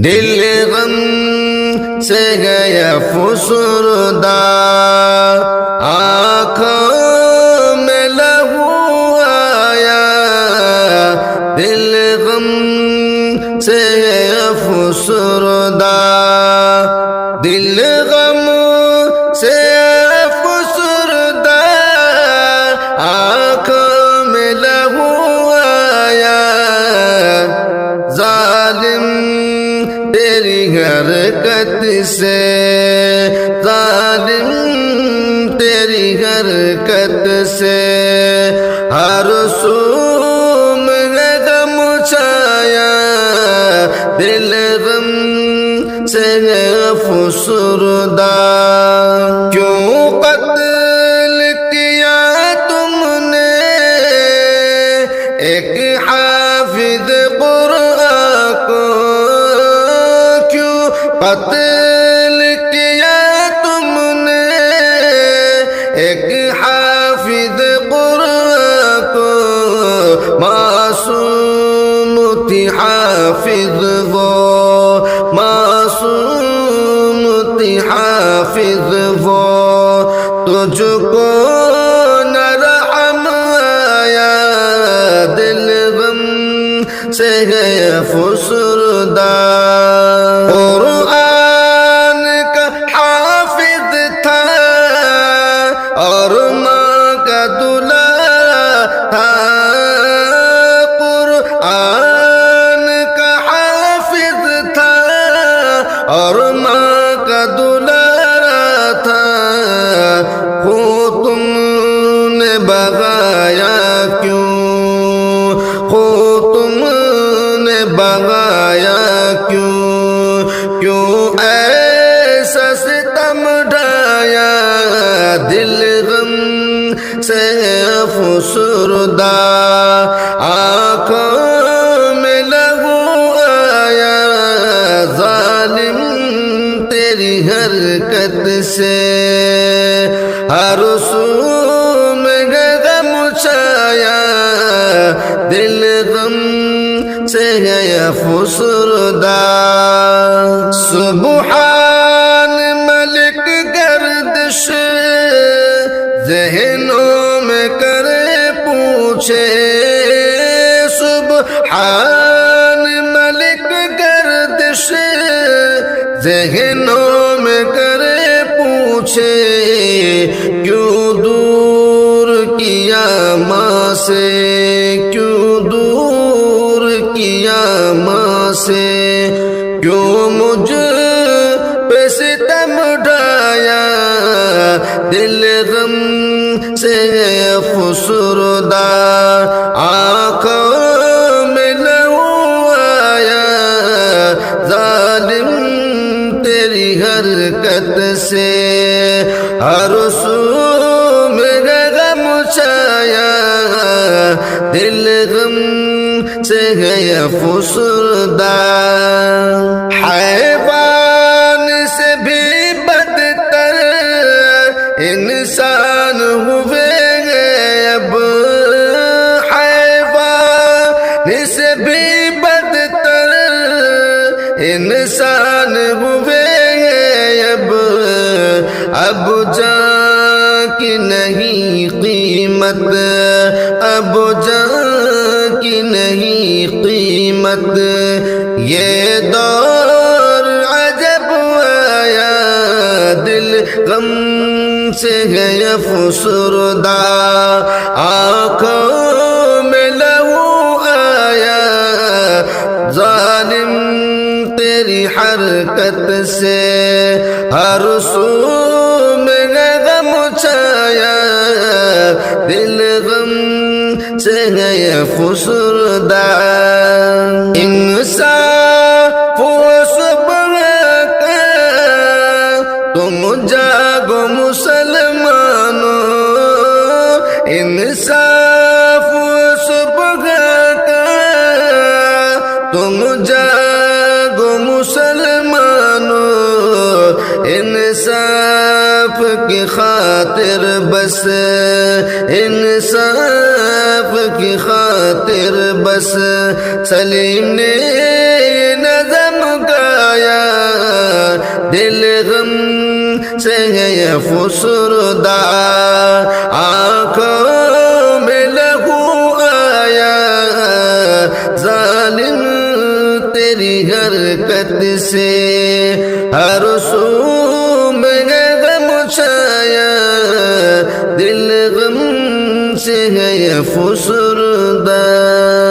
دل غم سے گیا فسردہ، آنکھوں میں لہو آیا، دل غم سے گیا فسردہ، دل غم سے فسردہ، آنکھوں میں لہو آیا، ظالم تیری حرکت سے، ظالم تیری حرکت سے، ہر سو میں غم چھایا، دل غم سے فسردہ، کیوں قتل کیا تم نے ایک حافظ قرآن کو، قتل کیا تم نے ایک حافظ قرآن کو، معصوم تھی حافظ وہ، معصوم تھی حافظ وہ، تجھ کو نہ رحم آیا، دل غم سے گیا فسردہ، قرآن کا حافظ تھا اور ماں کا دلہا تھا، قرآن کا حافظ تھا اور ماں کا دلہا تھا، خوں تم نے بغایا کیوں، خوں تم نے بغایا کیوں، کیوں ایسا ستم ڈھایا، دل غم سے فسردہ، آنکھوں میں لہو آیا، ظالم تیری حرکت سے، ہر سو میں غم چھایا، دل غم سے گیا فسردہ، سبحان ملک گردش ذہنوں میں کرے پوچھے، سبحان ملک گردش ذہنوں میں کرے پوچھے، کیوں دور کیا ماں سے، کیوں دور کیا ماں سے، کیوں مجھ پہ ستم ڈھایا، دل غم سے فسردہ، آنکھوں میں لہو آیا، ظالم تیری حرکت سے، ہر سو میں غم چھایا، دل غم سے گیا فسردہ، حیوان سے بھی بدتر انسان ہوئے اب، حیوان سے بھی بدتر انسان ہوئے اب جان کی نہیں قیمت، اب جان کی نہیں قیمت، یہ دور عجب آیا، دل غم سے گیا فسردہ، آنکھوں میں لہو آیا، ظالم تیری حرکت سے، ہر سو میں غم چھایا، دل غم سے گیا فسردہ، انصاف و صبر کا تم جاگو مسلمانوں، انصاف و صبر کا تم جاگو مسلمانوں، انصاف کی خاطر بس، انصاف کی خاطر بس، سلیم نے نظم کا دل غم سے ہے فسردہ آنکھوں میں لہو آیا ظالم تیری حرکت سے ہر سو میں غم چھایا دل غم سے ہے فسردہ